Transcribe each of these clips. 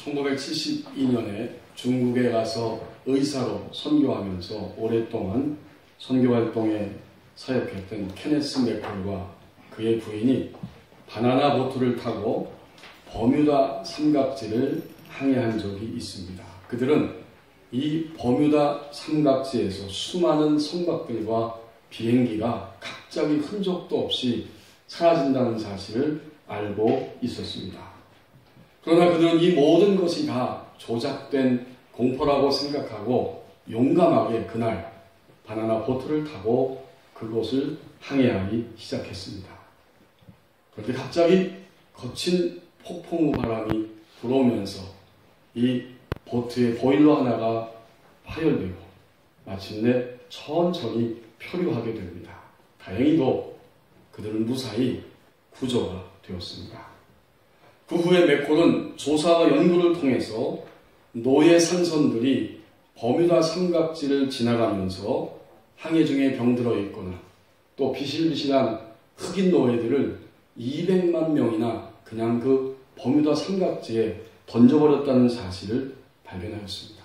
1972년에 중국에 가서 의사로 선교하면서 오랫동안 선교활동에 사역했던 케네스 맥콜과 그의 부인이 바나나 보트를 타고 버뮤다 삼각지를 항해한 적이 있습니다. 그들은 이 버뮤다 삼각지에서 수많은 선박들과 비행기가 갑자기 흔적도 없이 사라진다는 사실을 알고 있었습니다. 그러나 그들은 이 모든 것이 다 조작된 공포라고 생각하고 용감하게 그날 바나나 보트를 타고 그곳을 항해하기 시작했습니다. 그런데 갑자기 거친 폭풍우 바람이 불어오면서 이 보트의 보일러 하나가 파열되고 마침내 천천히 표류하게 됩니다. 다행히도 그들은 무사히 구조가 되었습니다. 그 후에 맥콜은 조사와 연구를 통해서 노예 상선들이 버뮤다 삼각지를 지나가면서 항해 중에 병들어 있거나 또 비실비실한 흑인 노예들을 200만 명이나 그냥 그 버뮤다 삼각지에 던져버렸다는 사실을 발견하였습니다.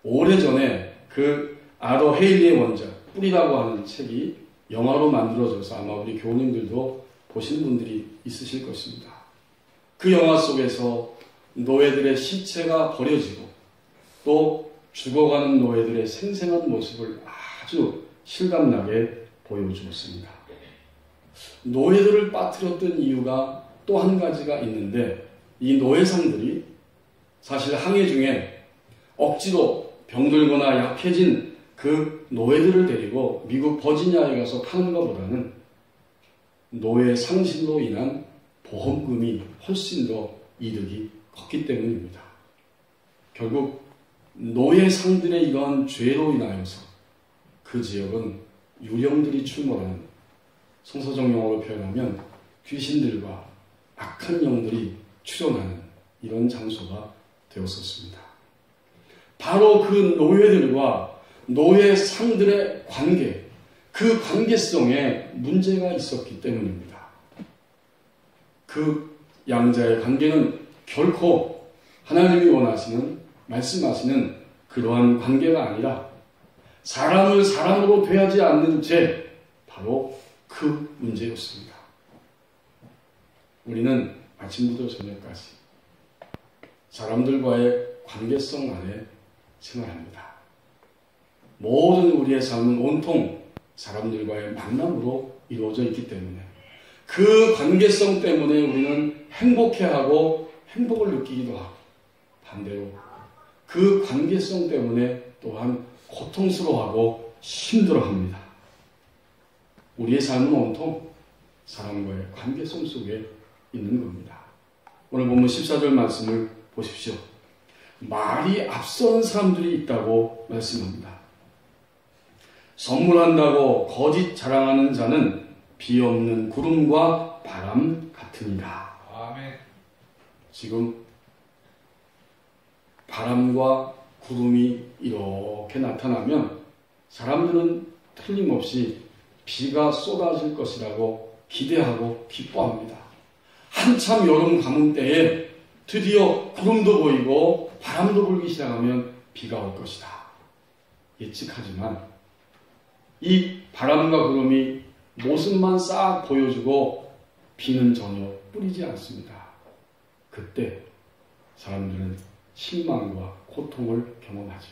오래전에 그 아더 헤일리의 원작 뿌리라고 하는 책이 영화로 만들어져서 아마 우리 교우님들도 보신 분들이 있으실 것입니다. 그 영화 속에서 노예들의 시체가 버려지고 또 죽어가는 노예들의 생생한 모습을 아주 실감나게 보여주었습니다. 노예들을 빠뜨렸던 이유가 또 한 가지가 있는데 이 노예상들이 사실 항해 중에 억지로 병들거나 약해진 그 노예들을 데리고 미국 버지니아에 가서 파는 것보다는 노예 상실로 인한 보험금이 훨씬 더 이득이 컸기 때문입니다. 결국 노예상들의 이러한 죄로 인하여서 그 지역은 유령들이 출몰하는, 성서적 용어로 표현하면 귀신들과 악한 영들이 출현하는 이런 장소가 되었었습니다. 바로 그 노예들과 노예상들의 관계, 그 관계성에 문제가 있었기 때문입니다. 그 양자의 관계는 결코 하나님이 원하시는, 말씀하시는 그러한 관계가 아니라 사람을 사람으로 대하지 않는 죄, 바로 그 문제였습니다. 우리는 아침부터 저녁까지 사람들과의 관계성 안에 생활합니다. 모든 우리의 삶은 온통 사람들과의 만남으로 이루어져 있기 때문에 그 관계성 때문에 우리는 행복해하고 행복을 느끼기도 하고 반대로 그 관계성 때문에 또한 고통스러워하고 힘들어합니다. 우리의 삶은 온통 사람과의 관계성 속에 있는 겁니다. 오늘 본문 14절 말씀을 보십시오. 말이 앞서는 사람들이 있다고 말씀합니다. 선물한다고 거짓 자랑하는 자는 비 없는 구름과 바람 같으니라. 아멘. 지금 바람과 구름이 이렇게 나타나면 사람들은 틀림없이 비가 쏟아질 것이라고 기대하고 기뻐합니다. 한참 여름 가뭄 때에 드디어 구름도 보이고 바람도 불기 시작하면 비가 올 것이다. 예측하지만 이 바람과 구름이 모습만 싹 보여주고 비는 전혀 뿌리지 않습니다. 그때 사람들은 실망과 고통을 경험하죠.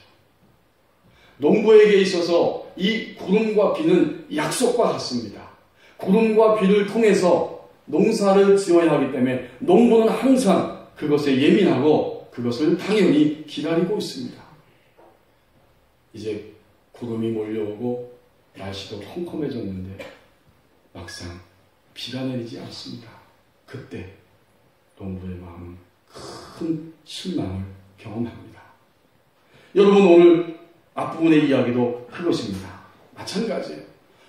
농부에게 있어서 이 구름과 비는 약속과 같습니다. 구름과 비를 통해서 농사를 지어야 하기 때문에 농부는 항상 그것에 예민하고 그것을 당연히 기다리고 있습니다. 이제 구름이 몰려오고 날씨도 컴컴해졌는데 막상 비가 내리지 않습니다. 그때 농부의 마음은 큰 실망을 경험합니다. 여러분, 오늘 앞부분의 이야기도 그것입니다. 마찬가지예요.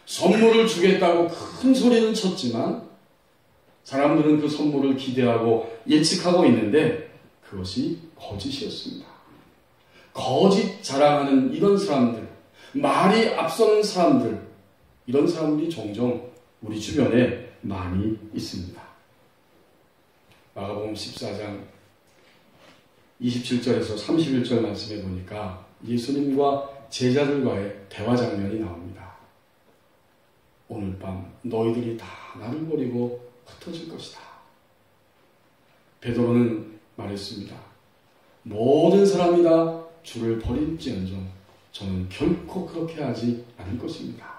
선물을 주겠다고 큰 소리는 쳤지만 사람들은 그 선물을 기대하고 예측하고 있는데 그것이 거짓이었습니다. 거짓 자랑하는 이런 사람들, 말이 앞서는 사람들, 이런 사람들이 종종 우리 주변에 많이 있습니다. 마가복음 14장 27절에서 31절 말씀해 보니까 예수님과 제자들과의 대화 장면이 나옵니다. 오늘 밤 너희들이 다 나를 버리고 흩어질 것이다. 베드로는 말했습니다. 모든 사람이 다 주를 버릴지언정 저는 결코 그렇게 하지 않을 것입니다.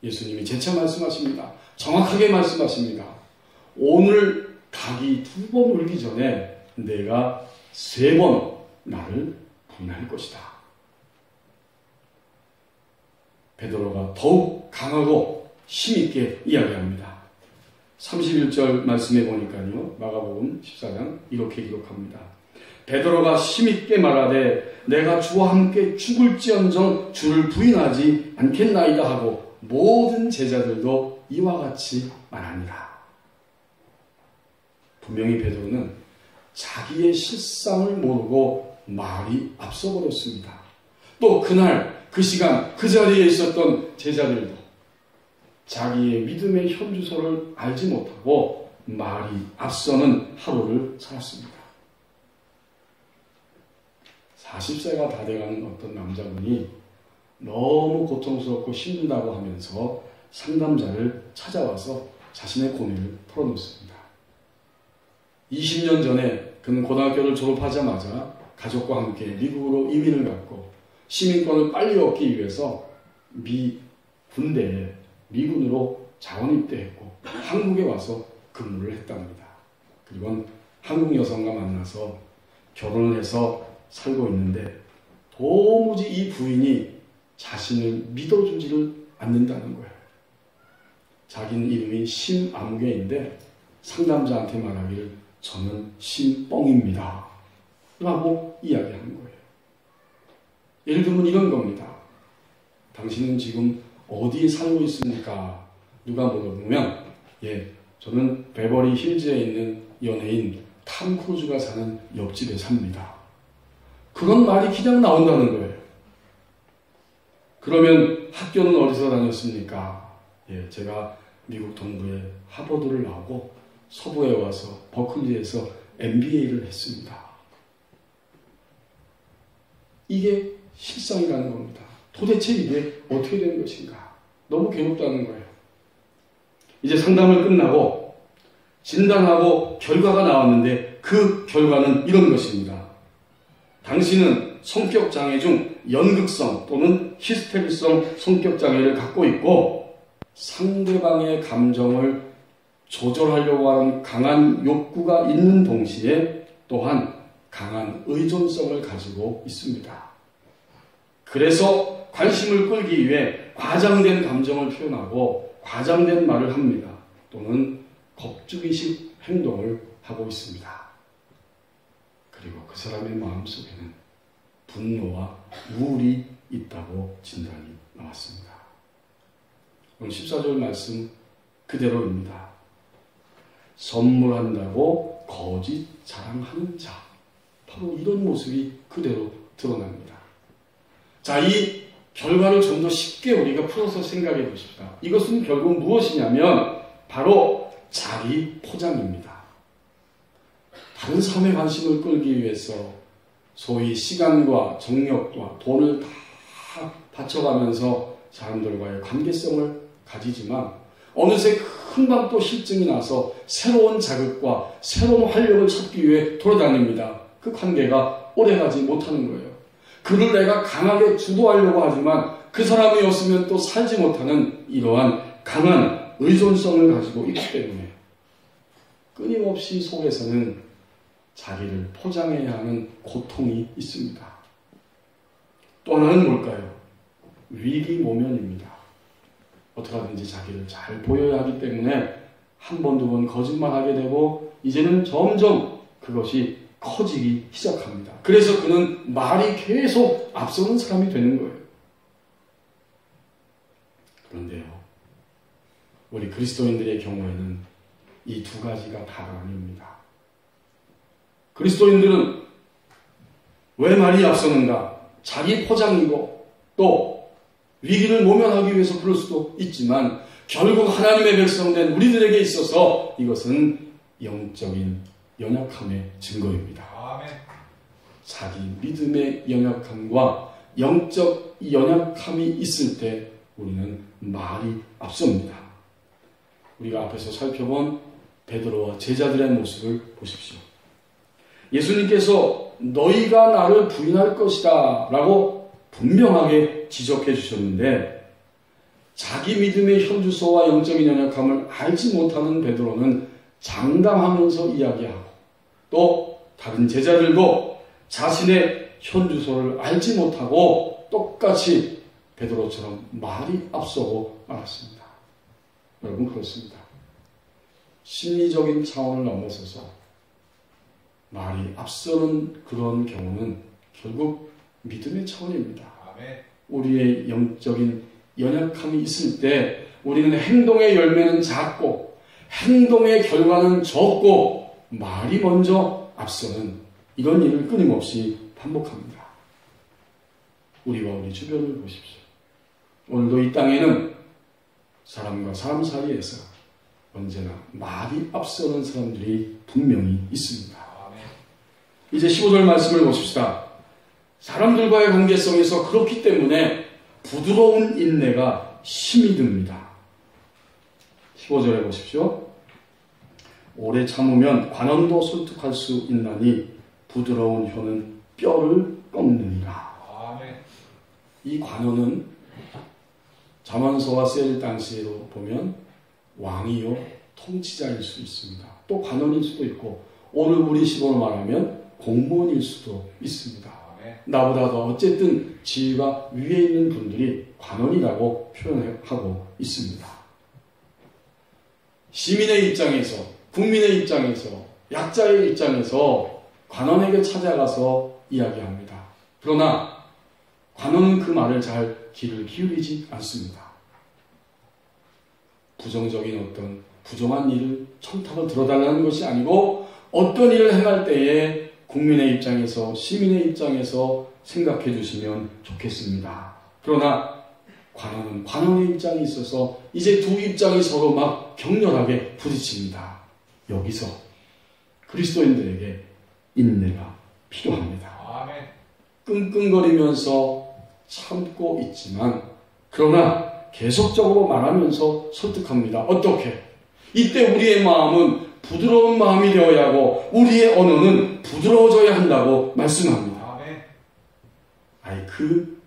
예수님이 재차 말씀하십니다. 정확하게 말씀하십니다. 오늘 닭이 2번 울기 전에 내가 3번 나를 부인할 것이다. 베드로가 더욱 강하고 힘있게 이야기합니다. 31절 말씀해 보니까요. 마가복음 14장 이렇게 기록합니다. 베드로가 힘있게 말하되 내가 주와 함께 죽을지언정 주를 부인하지 않겠나이다 하고 모든 제자들도 이와 같이 말합니다. 분명히 베드로는 자기의 실상을 모르고 말이 앞서버렸습니다. 또 그날 그 시간 그 자리에 있었던 제자들도 자기의 믿음의 현주소를 알지 못하고 말이 앞서는 하루를 살았습니다. 40세가 다 돼가는 어떤 남자분이 너무 고통스럽고 힘들다고 하면서 상담자를 찾아와서 자신의 고민을 털어놓습니다. 20년 전에 그는 고등학교를 졸업하자마자 가족과 함께 미국으로 이민을 갔고 시민권을 빨리 얻기 위해서 미 군대에 미군으로 자원 입대했고 한국에 와서 근무를 했답니다. 그리고 한국 여성과 만나서 결혼을 해서 살고 있는데 도무지 이 부인이 자신을 믿어주지를 않는다는 거예요. 자기는 이름이 심아무개인데 상담자한테 말하기를 저는 심뻥입니다 라고 이야기하는 거예요. 예를 들면 이런 겁니다. 당신은 지금 어디에 살고 있습니까? 누가 물어보면 저는 베버리 힐즈에 있는 연예인 탐 크루즈가 사는 옆집에 삽니다. 그런 말이 그냥 나온다는 거예요. 그러면 학교는 어디서 다녔습니까? 제가 미국 동부의 하버드를 나오고 서부에 와서 버클리에서 MBA를 했습니다. 이게 실상이라는 겁니다. 도대체 이게 어떻게 된 것인가? 너무 괴롭다는 거예요. 이제 상담을 끝나고 진단하고 결과가 나왔는데 그 결과는 이런 것입니다. 당신은 성격장애 중 연극성 또는 히스테리성 성격장애를 갖고 있고 상대방의 감정을 조절하려고 하는 강한 욕구가 있는 동시에 또한 강한 의존성을 가지고 있습니다. 그래서 관심을 끌기 위해 과장된 감정을 표현하고 과장된 말을 합니다. 또는 겁주기식 행동을 하고 있습니다. 그리고 그 사람의 마음속에는 분노와 우울이 있다고 진단이 나왔습니다. 오늘 14절 말씀 그대로입니다. 선물한다고 거짓 자랑하는 자. 바로 이런 모습이 그대로 드러납니다. 자, 이 결과를 좀 더 쉽게 우리가 풀어서 생각해 보십시다. 이것은 결국 무엇이냐면 바로 자기 포장입니다. 다른 사람의 관심을 끌기 위해서 소위 시간과 정력과 돈을 다 바쳐가면서 사람들과의 관계성을 가지지만 어느새 금방 또 실증이 나서 새로운 자극과 새로운 활력을 찾기 위해 돌아다닙니다. 그 관계가 오래가지 못하는 거예요. 그를 내가 강하게 주도하려고 하지만 그 사람이 없으면 또 살지 못하는 이러한 강한 의존성을 가지고 있기 때문에 끊임없이 속에서는 자기를 포장해야 하는 고통이 있습니다. 또 하나는 뭘까요? 위기모면입니다. 어떻게 하든지 자기를 잘 보여야 하기 때문에 한 번, 두 번 거짓말하게 되고 이제는 점점 그것이 커지기 시작합니다. 그래서 그는 말이 계속 앞서는 사람이 되는 거예요. 그런데요, 우리 그리스도인들의 경우에는 이 두 가지가 다가 아닙니다. 그리스도인들은 왜 말이 앞서는가? 자기 포장이고 또 위기를 모면하기 위해서 그럴 수도 있지만 결국 하나님의 백성된 우리들에게 있어서 이것은 영적인 연약함의 증거입니다. 자기 믿음의 연약함과 영적 연약함이 있을 때 우리는 말이 앞섭니다. 우리가 앞에서 살펴본 베드로와 제자들의 모습을 보십시오. 예수님께서 너희가 나를 부인할 것이다 라고 분명하게 지적해 주셨는데, 자기 믿음의 현주소와 영적인 연약함을 알지 못하는 베드로는 장담하면서 이야기하고, 또 다른 제자들도 자신의 현주소를 알지 못하고 똑같이 베드로처럼 말이 앞서고 말았습니다. 여러분, 그렇습니다. 심리적인 차원을 넘어서서 말이 앞서는 그런 경우는 결국 믿음의 차원입니다. 우리의 영적인 연약함이 있을 때 우리는 행동의 열매는 작고 행동의 결과는 적고 말이 먼저 앞서는 이런 일을 끊임없이 반복합니다. 우리와 우리 주변을 보십시오. 오늘도 이 땅에는 사람과 사람 사이에서 언제나 말이 앞서는 사람들이 분명히 있습니다. 이제 15절 말씀을 보십시다. 사람들과의 관계성에서 그렇기 때문에 부드러운 인내가 힘이 듭니다. 15절에 보십시오. 오래 참으면 관원도 설득할 수 있나니 부드러운 혀는 뼈를 꺾느니라. 이 관원은 자만서와 셀 당시로 보면 왕이요 통치자일 수 있습니다. 또 관원일 수도 있고 오늘 우리 식으로 말하면 공무원일 수도 있습니다. 나보다 더 어쨌든 지위가 위에 있는 분들이 관원이라고 표현하고 있습니다. 시민의 입장에서, 국민의 입장에서, 약자의 입장에서 관원에게 찾아가서 이야기합니다. 그러나 관원은 그 말을 잘 귀를 기울이지 않습니다. 부정적인 어떤 부정한 일을 청탁을 들어달라는 것이 아니고 어떤 일을 행할 때에 국민의 입장에서, 시민의 입장에서 생각해 주시면 좋겠습니다. 그러나 관원은 관원의 입장이 있어서 이제 두 입장이 서로 막 격렬하게 부딪힙니다. 여기서 그리스도인들에게 인내가 필요합니다. 끙끙거리면서 참고 있지만 그러나 계속적으로 말하면서 설득합니다. 어떻게? 이때 우리의 마음은 부드러운 마음이 되어야 하고 우리의 언어는 부드러워져야 한다고 말씀합니다. 그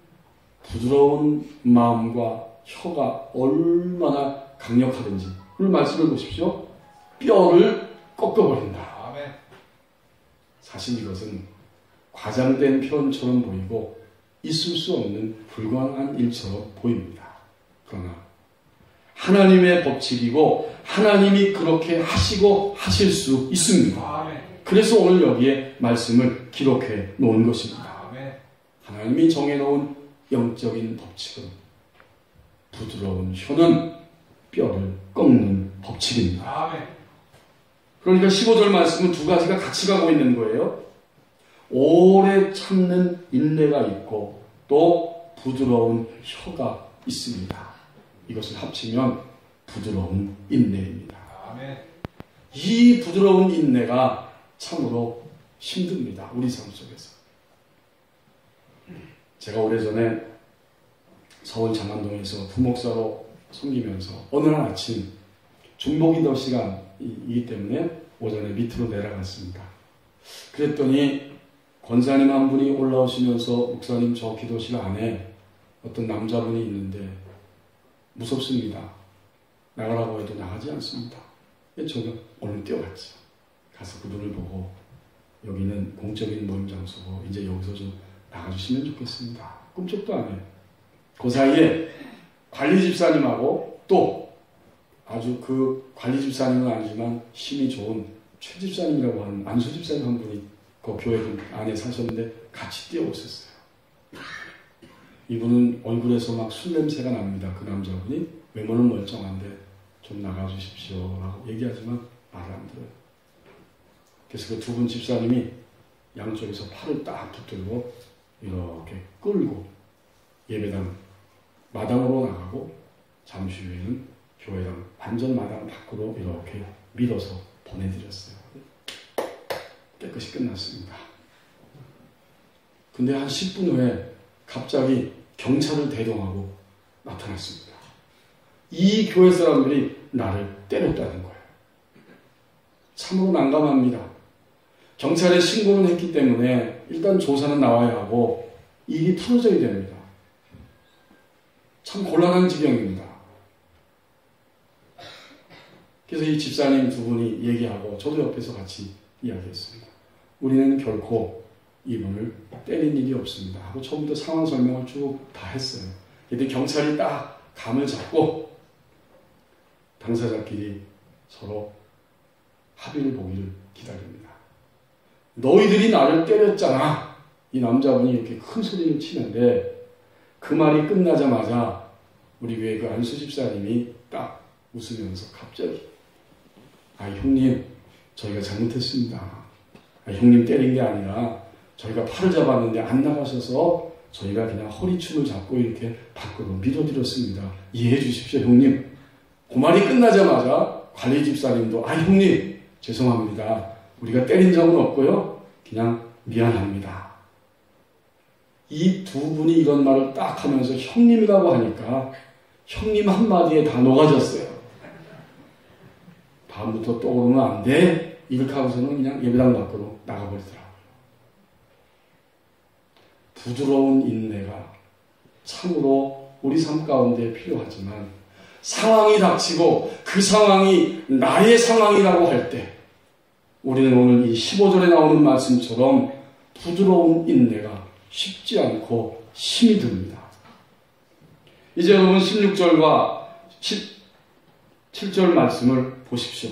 부드러운 마음과 혀가 얼마나 강력하든지 오늘 말씀을 보십시오. 뼈를 꺾어버린다. 사실 이것은 과장된 표현처럼 보이고 있을 수 없는 불가능한 일처럼 보입니다. 그러나 하나님의 법칙이고 하나님이 그렇게 하시고 하실 수 있습니다. 그래서 오늘 여기에 말씀을 기록해 놓은 것입니다. 하나님이 정해놓은 영적인 법칙은 부드러운 혀는 뼈를 꺾는 법칙입니다. 그러니까 15절 말씀은 두 가지가 같이 가고 있는 거예요. 오래 참는 인내가 있고 또 부드러운 혀가 있습니다. 이것을 합치면 부드러운 인내입니다. 이 부드러운 인내가 참으로 힘듭니다. 우리 삶 속에서. 제가 오래전에 서울 장안동에서 부목사로 섬기면서 어느 날 아침 중보기도 시간이기 때문에 오전에 밑으로 내려갔습니다. 그랬더니 권사님 한 분이 올라오시면서 목사님 저 기도실 안에 어떤 남자분이 있는데 무섭습니다. 나가라고 해도 나가지 않습니다. 저는 얼른 뛰어갔죠. 가서 그분을 보고 여기는 공적인 모임 장소고 이제 여기서 좀 나가주시면 좋겠습니다. 꿈쩍도 안 해요. 그 사이에 관리 집사님하고 또 아주 그 관리 집사님은 아니지만 힘이 좋은 최 집사님이라고 하는 안수 집사님 한 분이 그 교회 안에 사셨는데 같이 뛰어오셨어요. 이분은 얼굴에서 막 술 냄새가 납니다. 그 남자분이 외모는 멀쩡한데 좀 나가주십시오 라고 얘기하지만 말을 안 들어요. 그래서 그 두 분 집사님이 양쪽에서 팔을 딱 붙들고 이렇게 끌고 예배당 마당으로 나가고 잠시 후에는 교회당 완전 마당 밖으로 이렇게 밀어서 보내드렸어요. 깨끗이 끝났습니다. 근데 한 10분 후에 갑자기 경찰을 대동하고 나타났습니다. 이 교회 사람들이 나를 때렸다는 거예요. 참으로 난감합니다. 경찰에 신고를 했기 때문에 일단 조사는 나와야 하고 일이 풀어져야 됩니다. 참 곤란한 지경입니다. 그래서 이 집사님 두 분이 얘기하고 저도 옆에서 같이 이야기했습니다. 우리는 결코 이분을 때린 일이 없습니다 하고 처음부터 상황 설명을 쭉 다 했어요. 근데 경찰이 딱 감을 잡고 당사자끼리 서로 합의를 보기를 기다립니다. 너희들이 나를 때렸잖아. 이 남자분이 이렇게 큰 소리를 치는데 그 말이 끝나자마자 우리 교회 그 안수 집사님이 딱 웃으면서 갑자기 형님 저희가 잘못했습니다. 형님 때린 게 아니라 저희가 팔을 잡았는데 안 나가셔서 저희가 그냥 허리춤을 잡고 이렇게 밖으로 밀어드렸습니다. 이해해 주십시오 형님. 그 말이 끝나자마자 관리 집사님도 형님 죄송합니다. 우리가 때린 적은 없고요. 그냥 미안합니다. 이 두 분이 이런 말을 딱 하면서 형님이라고 하니까 형님 한마디에 다 녹아졌어요. 다음부터 또 오면 안 돼. 이렇게 하고서는 그냥 예배당 밖으로 나가버리더라고요. 부드러운 인내가 참으로 우리 삶 가운데 필요하지만 상황이 닥치고 그 상황이 나의 상황이라고 할 때 우리는 오늘 이 15절에 나오는 말씀처럼 부드러운 인내가 쉽지 않고 힘이 듭니다. 이제 여러분 16절과 17절 말씀을 보십시오.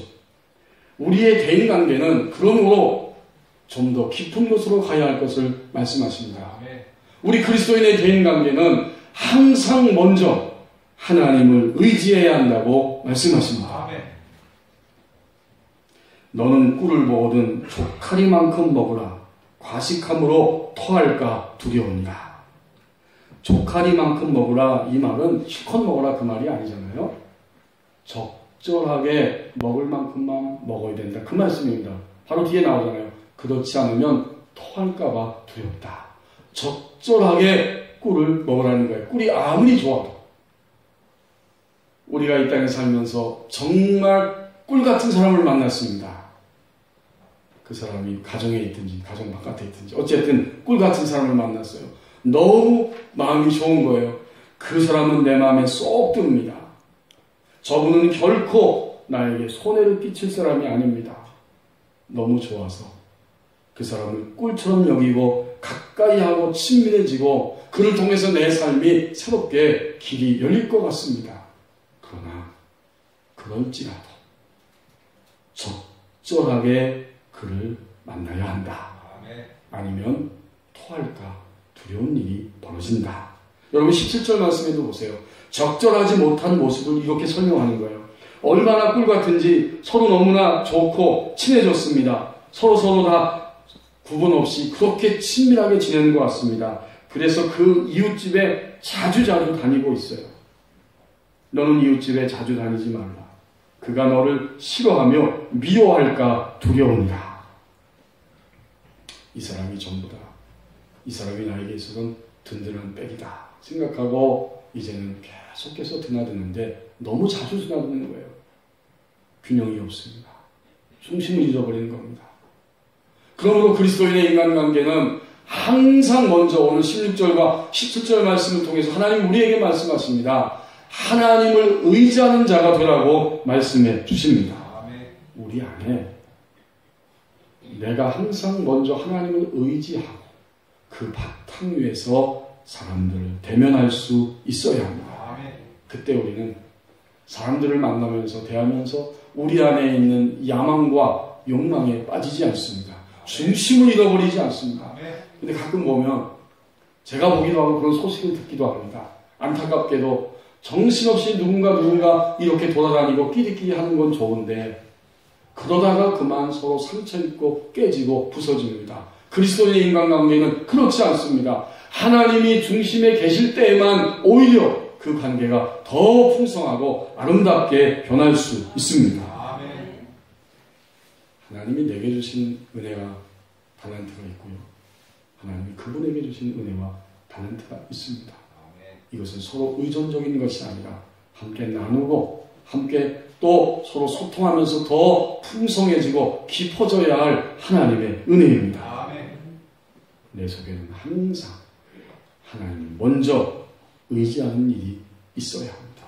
우리의 대인관계는 그러므로 좀 더 깊은 곳으로 가야 할 것을 말씀하십니다. 우리 그리스도인의 대인관계는 항상 먼저 하나님을 의지해야 한다고 말씀하십니다. 너는 꿀을 먹거든 조카리만큼 먹으라. 과식함으로 토할까 두려우니라. 조카리만큼 먹으라 이 말은 실컷 먹으라 그 말이 아니잖아요. 적절하게 먹을 만큼만 먹어야 된다 그 말씀입니다. 바로 뒤에 나오잖아요. 그렇지 않으면 토할까봐 두렵다. 적절하게 꿀을 먹으라는 거예요. 꿀이 아무리 좋아도 우리가 이 땅에 살면서 정말 꿀 같은 사람을 만났습니다. 그 사람이 가정에 있든지 가정 바깥에 있든지 어쨌든 꿀 같은 사람을 만났어요. 너무 마음이 좋은 거예요. 그 사람은 내 마음에 쏙 듭니다. 저분은 결코 나에게 손해를 끼칠 사람이 아닙니다. 너무 좋아서 그 사람을 꿀처럼 여기고 가까이 하고 친밀해지고 그를 통해서 내 삶이 새롭게 길이 열릴 것 같습니다. 그러나 그럴지라도 적절하게 그를 만나야 한다. 아니면 토할까 두려운 일이 벌어진다. 여러분 17절 말씀에도 보세요. 적절하지 못한 모습을 이렇게 설명하는 거예요. 얼마나 꿀 같은지 서로 너무나 좋고 친해졌습니다. 서로 다 구분 없이 그렇게 친밀하게 지내는 것 같습니다. 그래서 그 이웃집에 자주 다니고 있어요. 너는 이웃집에 자주 다니지 말라. 그가 너를 싫어하며 미워할까 두려우니라. 이 사람이 전부다. 이 사람이 나에게 있어서는 든든한 백이다 생각하고 이제는 계속해서 드나드는데 너무 자주 드나드는 거예요. 균형이 없습니다. 중심을 잃어버리는 겁니다. 그러므로 그리스도인의 인간관계는 항상 먼저 오늘 16절과 17절 말씀을 통해서 하나님 우리에게 말씀하십니다. 하나님을 의지하는 자가 되라고 말씀해 주십니다. 우리 안에 내가 항상 먼저 하나님을 의지하고 그 바탕 위에서 사람들을 대면할 수 있어야 합니다. 그때 우리는 사람들을 만나면서 대하면서 우리 안에 있는 야망과 욕망에 빠지지 않습니다. 중심을 잃어버리지 않습니다. 근데 가끔 보면 제가 보기도 하고 그런 소식을 듣기도 합니다. 안타깝게도 정신없이 누군가 이렇게 돌아다니고 끼리끼리 하는 건 좋은데 그러다가 그만 서로 상처 입고 깨지고 부서집니다. 그리스도의 인간관계는 그렇지 않습니다. 하나님이 중심에 계실 때에만 오히려 그 관계가 더 풍성하고 아름답게 변할 수 있습니다. 하나님이 내게 주신 은혜가 달란트가 있고요. 하나님이 그분에게 주신 은혜와 탤런트가 있습니다. 이것은 서로 의존적인 것이 아니라 함께 나누고 함께 또 서로 소통하면서 더 풍성해지고 깊어져야 할 하나님의 은혜입니다. 내 속에는 항상 하나님 먼저 의지하는 일이 있어야 합니다.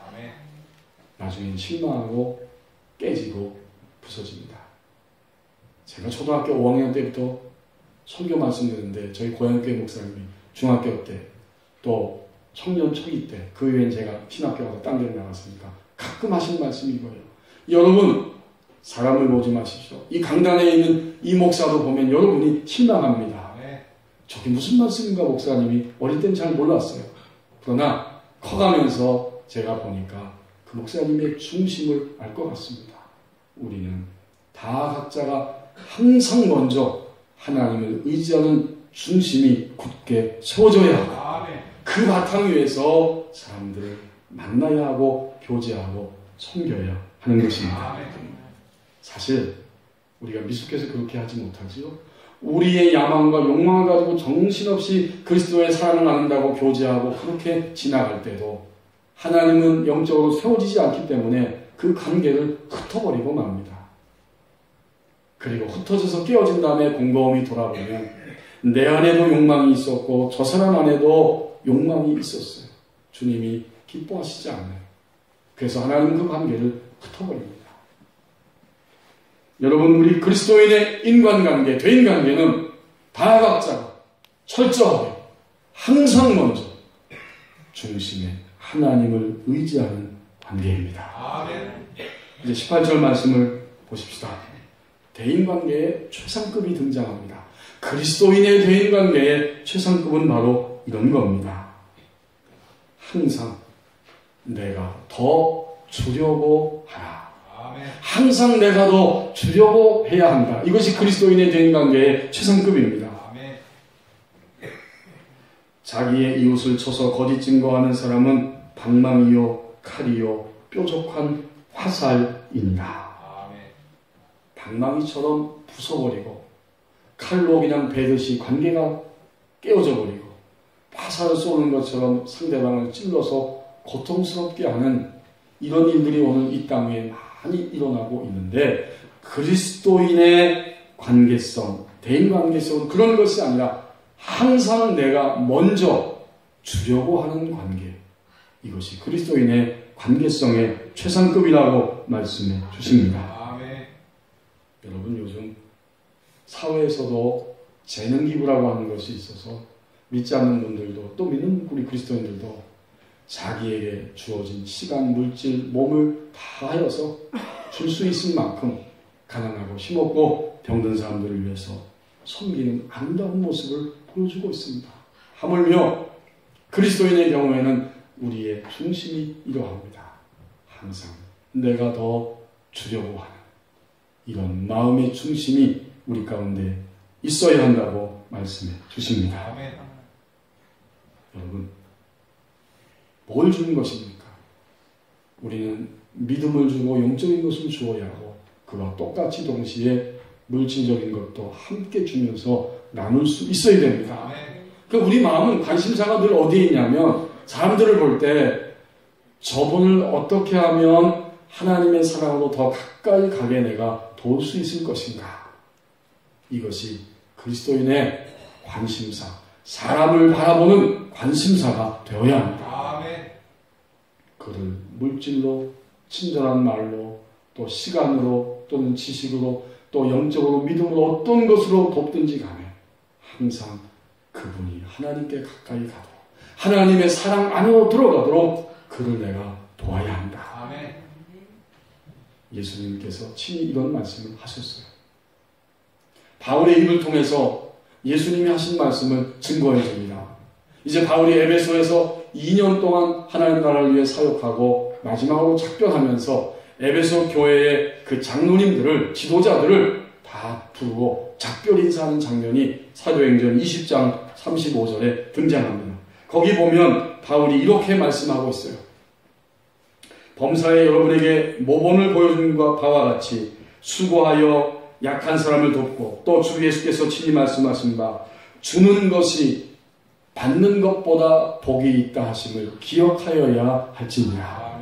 나중엔 실망하고 깨지고 부서집니다. 제가 초등학교 5학년 때부터 설교 말씀드렸는데 저희 고향교회 목사님이 중학교 때 또 청년 초기 때 그 이후엔 제가 신학교 가서 딴 데로 나갔으니까 가끔 하신 말씀이 이거예요. 여러분 사람을 보지 마십시오. 이 강단에 있는 이 목사도 보면 여러분이 실망합니다. 저게 무슨 말씀인가 목사님이 어릴 땐 잘 몰랐어요. 그러나 커가면서 제가 보니까 그 목사님의 중심을 알 것 같습니다. 우리는 다 각자가 항상 먼저 하나님을 의지하는 중심이 굳게 세워져야 하고 그 바탕 위에서 사람들을 만나야 하고 교제하고 섬겨야 하는 것입니다. 사실 우리가 미숙해서 그렇게 하지 못하지요. 우리의 야망과 욕망을 가지고 정신없이 그리스도의 사랑을 나눈다고 교제하고 그렇게 지나갈 때도 하나님은 영적으로 세워지지 않기 때문에 그 관계를 흩어버리고 맙니다. 그리고 흩어져서 깨어진 다음에 공고함이 돌아보면 내 안에도 욕망이 있었고 저 사람 안에도 욕망이 있었어요. 주님이 기뻐하시지 않아요. 그래서 하나님은 그 관계를 흩어버립니다. 여러분 우리 그리스도인의 인간관계, 대인관계는 다 각자가 철저하게 항상 먼저 중심에 하나님을 의지하는 관계입니다. 이제 18절 말씀을 보십시다. 대인관계의 최상급이 등장합니다. 그리스도인의 대인관계의 최상급은 바로 이런 겁니다. 항상 내가 더 주려고 하라. 항상 내가 더 주려고 해야 한다. 이것이 그리스도인의 대인관계의 최상급입니다. 자기의 이웃을 쳐서 거짓 증거하는 사람은 방망이요 칼이요 뾰족한 화살입니다. 방망이처럼 부숴버리고 칼로 그냥 베듯이 관계가 깨어져 버리고 화살을 쏘는 것처럼 상대방을 찔러서 고통스럽게 하는 이런 일들이 오늘 이 땅에 많이 일어나고 있는데 그리스도인의 관계성, 대인관계성은 그런 것이 아니라 항상 내가 먼저 주려고 하는 관계, 이것이 그리스도인의 관계성의 최상급이라고 말씀해 주십니다. 여러분 요즘 사회에서도 재능 기부라고 하는 것이 있어서 믿지 않는 분들도 또 믿는 우리 그리스도인들도 자기에게 주어진 시간, 물질, 몸을 다 하여서 줄 수 있을 만큼 가난하고 힘없고 병든 사람들을 위해서 섬기는 아름다운 모습을 보여주고 있습니다. 하물며 그리스도인의 경우에는 우리의 중심이 이러합니다. 항상 내가 더 주려고 하는 이런 마음의 중심이 우리 가운데 있어야 한다고 말씀해 주십니다. 여러분, 뭘 주는 것입니까? 우리는 믿음을 주고 영적인 것을 주어야 하고 그와 똑같이 동시에 물질적인 것도 함께 주면서 나눌 수 있어야 됩니다. 그러니까 우리 마음은 관심사가 늘 어디에 있냐면 사람들을 볼 때 저분을 어떻게 하면 하나님의 사랑으로 더 가까이 가게 내가 도울 수 있을 것인가. 이것이 그리스도인의 관심사, 사람을 바라보는 관심사가 되어야 합니다. 그를 물질로, 친절한 말로, 또 시간으로, 또는 지식으로, 또 영적으로, 믿음으로 어떤 것으로 돕든지 간에 항상 그분이 하나님께 가까이 가도록 하나님의 사랑 안으로 들어가도록 그를 내가 도와야 한다. 예수님께서 친히 이런 말씀을 하셨어요. 바울의 입을 통해서 예수님이 하신 말씀을 증거해 줍니다. 이제 바울이 에베소에서 2년 동안 하나님 나라를 위해 사역하고 마지막으로 작별하면서 에베소 교회의 그 장로님들을, 지도자들을 다 부르고 작별 인사하는 장면이 사도행전 20장 35절에 등장합니다. 거기 보면 바울이 이렇게 말씀하고 있어요. 범사에 여러분에게 모범을 보여준 바와 같이 수고하여 약한 사람을 돕고 또 주 예수께서 친히 말씀하신 바 주는 것이 받는 것보다 복이 있다 하심을 기억하여야 할지니라.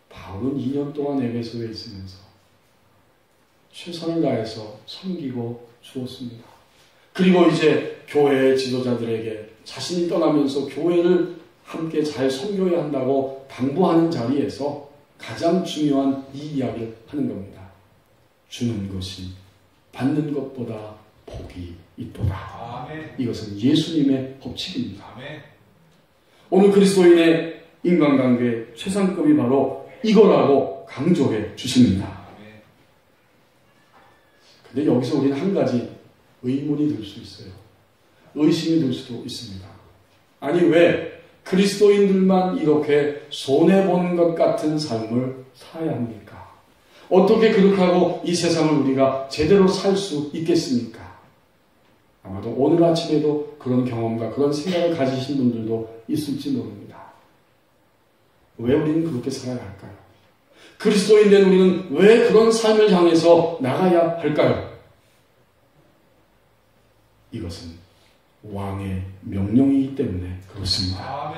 바울은 2년 동안 에베소에 있으면서 최선을 다해서 섬기고 주었습니다. 그리고 이제 교회의 지도자들에게 자신이 떠나면서 교회를 함께 잘 섬겨야 한다고 당부하는 자리에서 가장 중요한 이 이야기를 하는 겁니다. 주는 것이 받는 것보다 복이 있도다. 아멘. 이것은 예수님의 법칙입니다. 아멘. 오늘 그리스도인의 인간관계의 최상급이 바로 이거라고 강조해 주십니다. 근데 여기서 우리는 한 가지 의문이 들 수 있어요. 의심이 들 수도 있습니다. 아니 왜 그리스도인들만 이렇게 손해보는 것 같은 삶을 살아야 합니까? 어떻게 그렇게 하고 이 세상을 우리가 제대로 살 수 있겠습니까? 아마도 오늘 아침에도 그런 경험과 그런 생각을 가지신 분들도 있을지 모릅니다. 왜 우리는 그렇게 살아야 할까요? 그리스도인 된 우리는 왜 그런 삶을 향해서 나가야 할까요? 이것은 왕의 명령이기 때문에 그렇습니다.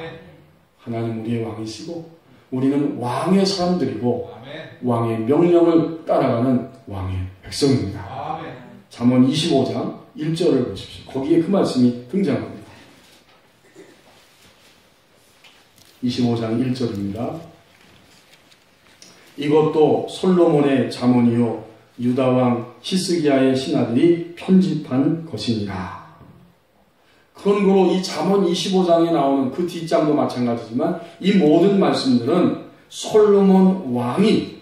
하나님 우리의 왕이시고 우리는 왕의 사람들이고 왕의 명령을 따라가는 왕의 백성입니다. 잠언 25장 1절을 보십시오. 거기에 그 말씀이 등장합니다. 25장 1절입니다. 이것도 솔로몬의 잠언이요 유다왕 히스기야의 신하들이 편집한 것이니라. 그런 거로 이 잠언 25장에 나오는 그 뒷장도 마찬가지지만 이 모든 말씀들은 솔로몬 왕이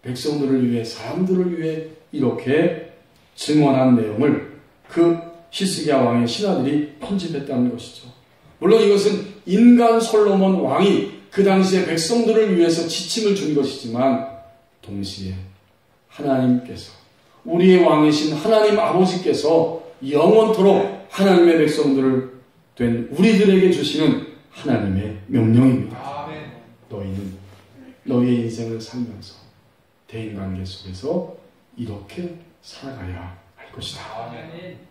백성들을 위해 사람들을 위해 이렇게 증언한 내용을 그 히스기야 왕의 신하들이 편집했다는 것이죠. 물론 이것은 인간 솔로몬 왕이 그 당시에 백성들을 위해서 지침을 준 것이지만 동시에 하나님께서 우리의 왕이신 하나님 아버지께서 영원토록 하나님의 백성들을 된 우리들에게 주시는 하나님의 명령입니다. 아멘. 너희는 너희의 인생을 살면서 대인관계 속에서 이렇게 살아가야 할 것이다. 아멘.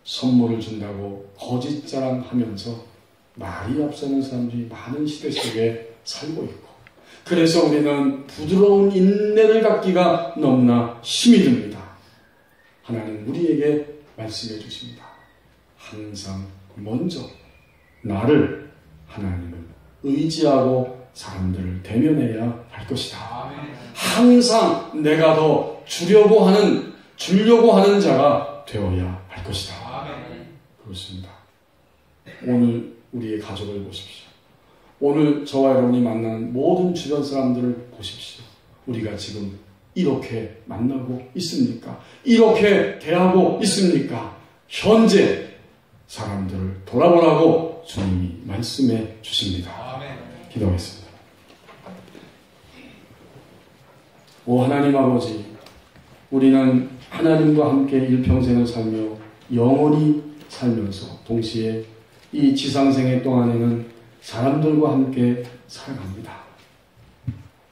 선물을 준다고 거짓 자랑하면서 말이 앞서는 사람들이 많은 시대 속에 살고 있고 그래서 우리는 부드러운 인내를 갖기가 너무나 힘이 듭니다. 하나님 우리에게 말씀해 주십니다. 항상 먼저 나를 하나님을 의지하고 사람들을 대면해야 할 것이다. 항상 내가 더 주려고 하는 자가 되어야 할 것이다. 그렇습니다. 오늘 우리의 가족을 보십시오. 오늘 저와 여러분이 만나는 모든 주변 사람들을 보십시오. 우리가 지금 이렇게 만나고 있습니까? 이렇게 대하고 있습니까? 현재 사람들을 돌아보라고 주님이 말씀해 주십니다. 기도하겠습니다. 오 하나님 아버지, 우리는 하나님과 함께 일평생을 살며 영원히 살면서 동시에 이 지상생애 동안에는 사람들과 함께 살아갑니다.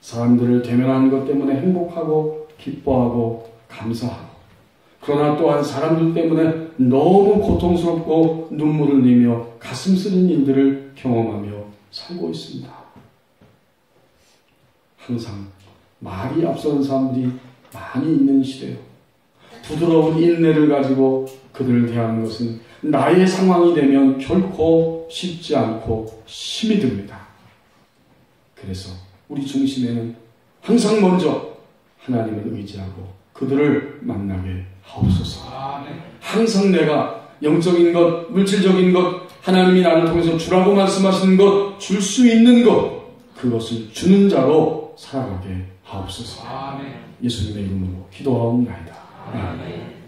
사람들을 대면하는 것 때문에 행복하고 기뻐하고 감사하고 그러나 또한 사람들 때문에 너무 고통스럽고 눈물을 흘리며 가슴 쓰는 일들을 경험하며 살고 있습니다. 항상 말이 앞서는 사람들이 많이 있는 시대요. 부드러운 인내를 가지고 그들을 대하는 것은 나의 상황이 되면 결코 쉽지 않고 힘이 듭니다. 그래서 우리 중심에는 항상 먼저 하나님을 의지하고 그들을 만나게 하옵소서. 항상 내가 영적인 것, 물질적인 것, 하나님이 나를 통해서 주라고 말씀하시는 것, 줄 수 있는 것, 그것을 주는 자로 살아가게 하옵소서. 예수님의 이름으로 기도하옵나이다. 아멘.